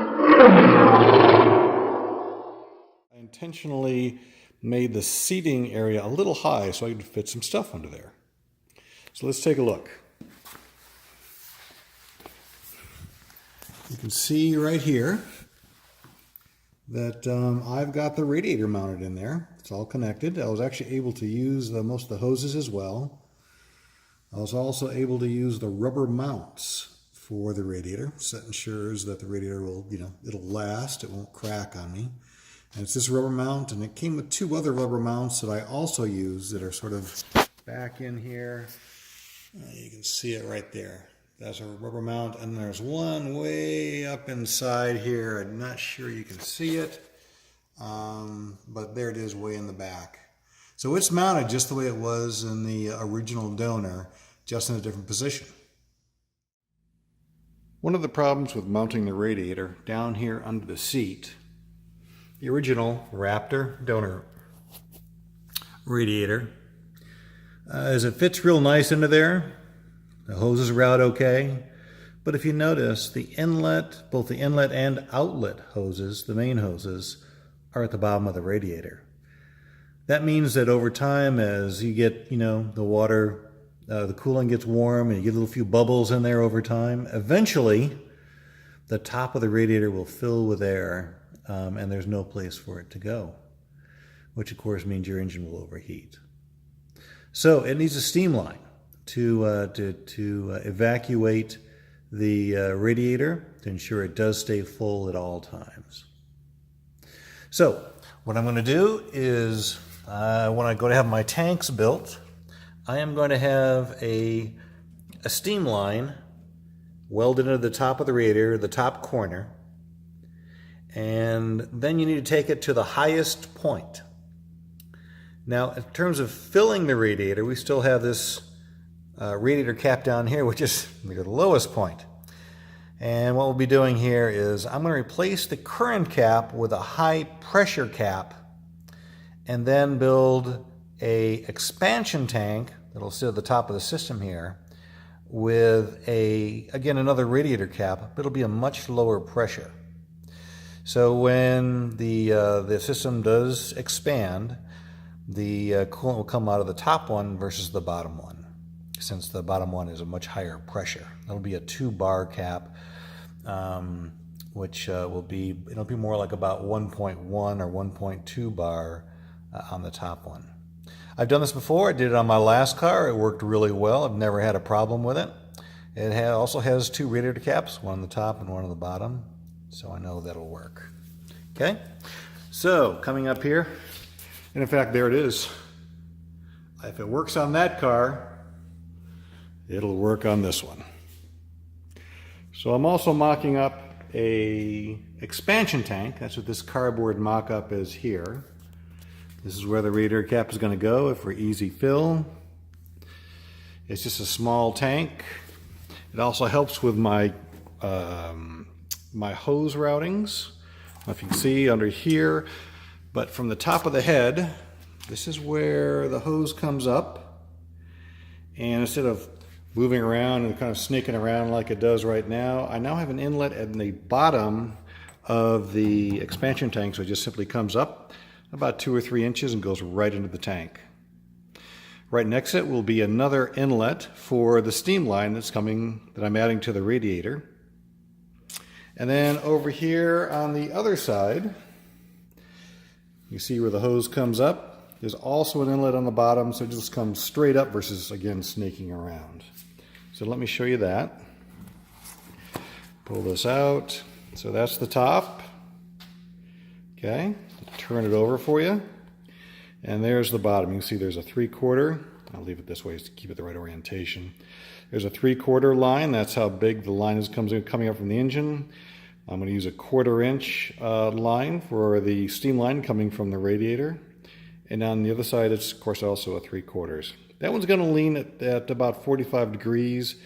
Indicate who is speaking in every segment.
Speaker 1: I intentionally made the seating area a little high so I could fit some stuff under there. So let's take a look. You can see right here that I've got the radiator mounted in there. It's all connected. I was actually able to use most of the hoses as well. I was also able to use the rubber mounts for the radiator, so that ensures that the radiator will, it'll last, it won't crack on me. And it's this rubber mount, and it came with two other rubber mounts that I also use that are sort of back in here. You can see it right there. That's a rubber mount, and there's one way up inside here. I'm not sure you can see it, but there it is way in the back. So it's mounted just the way it was in the original donor, just in a different position. One of the problems with mounting the radiator down here under the seat, the original Raptor donor radiator, is it fits real nice into there. The hoses are out okay, but if you notice, the inlet, both the inlet and outlet hoses, the main hoses, are at the bottom of the radiator. That means that over time, as you get, the water, the coolant gets warm and you get a little few bubbles in there over time, eventually the top of the radiator will fill with air and there's no place for it to go, which of course means your engine will overheat. So it needs a steam line to evacuate the radiator to ensure it does stay full at all times. So what I'm going to do is when I go to have my tanks built, I am going to have a steam line welded into the top of the radiator, the top corner, and then you need to take it to the highest point. Now, in terms of filling the radiator, we still have this radiator cap down here, which is the lowest point. And what we'll be doing here is I'm going to replace the current cap with a high pressure cap and then build a expansion tank that'll sit at the top of the system here with again, another radiator cap, but it'll be a much lower pressure. So when the system does expand, the coolant will come out of the top one versus the bottom one, since the bottom one is a much higher pressure. It'll be a 2-bar cap, which it'll be more like about 1.1 or 1.2 bar on the top one. I've done this before. I did it on my last car. It worked really well. I've never had a problem with it. It also has 2 radiator caps, one on the top and one on the bottom, so I know that'll work. Okay, so coming up here, and in fact, there it is. If it works on that car, it'll work on this one. So I'm also mocking up a expansion tank. That's what this cardboard mock-up is here. This is where the radiator cap is going to go for easy fill. It's just a small tank. It also helps with my my hose routings. I don't know if you can see under here, but from the top of the head, this is where the hose comes up. And instead of moving around and kind of snaking around like it does right now, I now have an inlet at the bottom of the expansion tank, so it just simply comes up about 2 or 3 inches and goes right into the tank. Right next to it will be another inlet for the steam line that I'm adding to the radiator. And then over here on the other side, you see where the hose comes up. There's also an inlet on the bottom, so it just comes straight up versus, again, snaking around. So let me show you that. Pull this out. So that's the top. Okay, turn it over for you. And there's the bottom. You can see there's a 3/4. I'll leave it this way to keep it the right orientation. There's a 3/4 line. That's how big the line is coming up from the engine. I'm going to use a 1/4 inch line for the steam line coming from the radiator. And on the other side, it's of course also a 3/4. That one's going to lean at about 45 degrees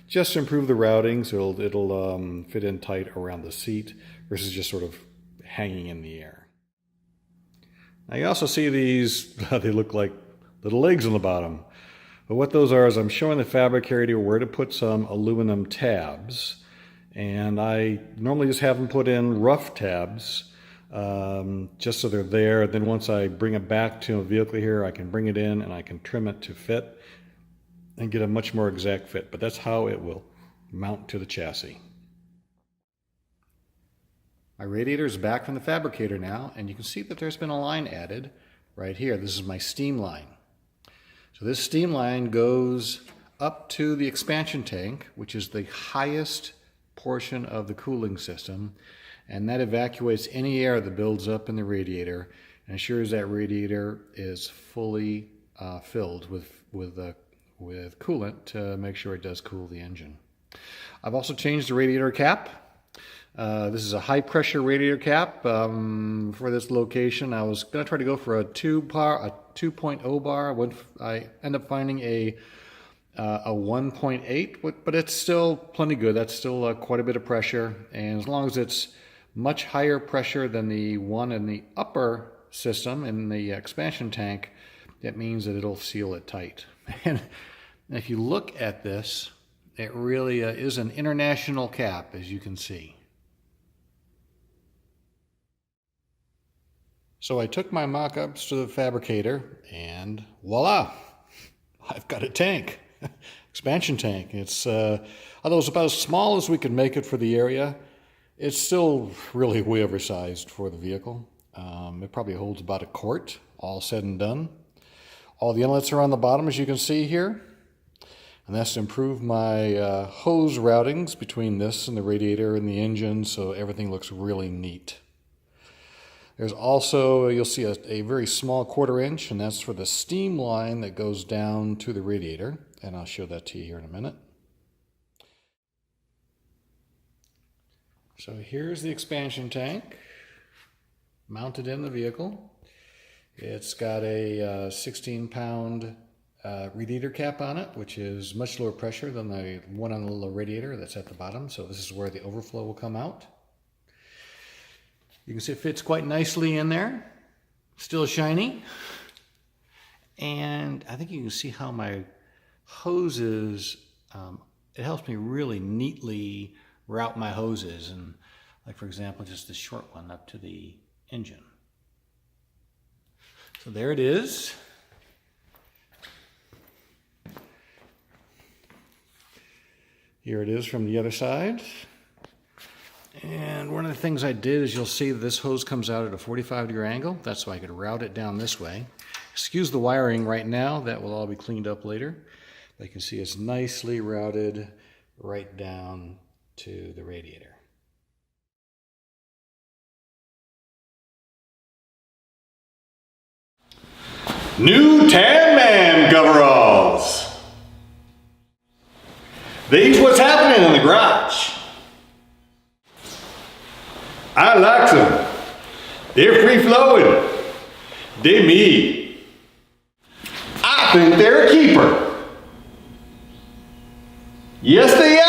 Speaker 1: just to improve the routing, so it'll fit in tight around the seat versus just sort of hanging in the air. Now you also see these, they look like little legs on the bottom. But what those are is I'm showing the fabricator where to put some aluminum tabs. And I normally just have them put in rough tabs, just so they're there. Then once I bring it back to a vehicle here, I can bring it in and I can trim it to fit and get a much more exact fit. But that's how it will mount to the chassis. My radiator is back from the fabricator now, and you can see that there's been a line added right here. This is my steam line. So this steam line goes up to the expansion tank, which is the highest portion of the cooling system, and that evacuates any air that builds up in the radiator and ensures that radiator is fully filled with coolant to make sure it does cool the engine. I've also changed the radiator cap. This is a high pressure radiator cap for this location. I was going to try to go for a 2.0 bar. I end up finding a 1.8, but it's still plenty good. That's still quite a bit of pressure, and as long as it's much higher pressure than the one in the upper system in the expansion tank, that means that it'll seal it tight. And if you look at this, it really is an international cap, as you can see. So I took my mock-ups to the fabricator, and voila, I've got a tank. Expansion tank. It's although it's about as small as we could make it for the area, it's still really way oversized for the vehicle. It probably holds about a quart, all said and done. All the inlets are on the bottom, as you can see here, and that's to improve my hose routings between this and the radiator and the engine, so everything looks really neat. There's also, you'll see a very small 1/4 inch, and that's for the steam line that goes down to the radiator. And I'll show that to you here in a minute. So here's the expansion tank mounted in the vehicle. It's got a 16-pound radiator cap on it, which is much lower pressure than the one on the little radiator that's at the bottom. So this is where the overflow will come out. You can see it fits quite nicely in there. Still shiny. And I think you can see how my hoses, it helps me really neatly route my hoses, and like for example just this short one up to the engine. So there it is. Here it is from the other side. And one of the things I did is you'll see that this hose comes out at a 45-degree angle. That's so I could route it down this way. Excuse the wiring right now, that will all be cleaned up later. But you can see it's nicely routed right down to the radiator.
Speaker 2: New Tan Man coveralls. These what's happening in the garage. I like them. They're free flowing. They me. I think they're a keeper. Yes, they are.